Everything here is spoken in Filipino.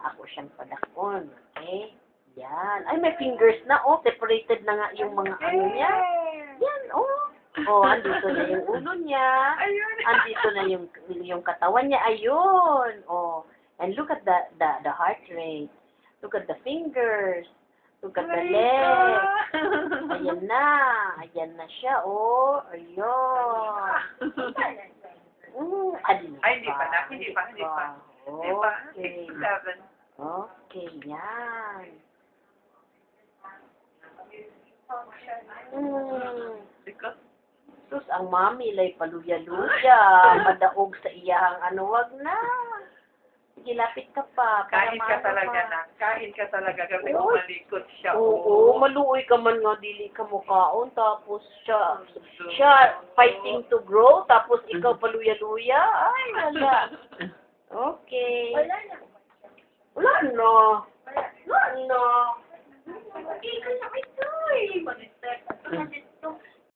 Ako siyang padakon. Okay? Yan. Ay, may fingers na. Oh, separated na nga yung mga ano niya. Yan, oh. Oh, andito na yung ulo niya. Ayun. Andito na yung katawan niya. Ayun. Oh. And look at the heart rate. Look at the fingers. Look at the legs. Ayan na. Ayan na siya, oh. Ayun. Ay, hindi pa na. Hindi pa. Okay. 67. Okay, yan. Because, Sus, ang mami lay paluya-luya. Madaog sa iyang ano, wag na. Sige, lapit ka pa. kain ka maano talaga pa. na. Kain ka talaga kasi Uy. umalikot siya. Oo, maluoy ka man nga, dili ka mukhaon. Tapos siya fighting to grow. Tapos ikaw paluya-luya. Ay, wala. Okay. Wala na. Wala na. Wala na. Okay, kasi ito eh. Mag-step.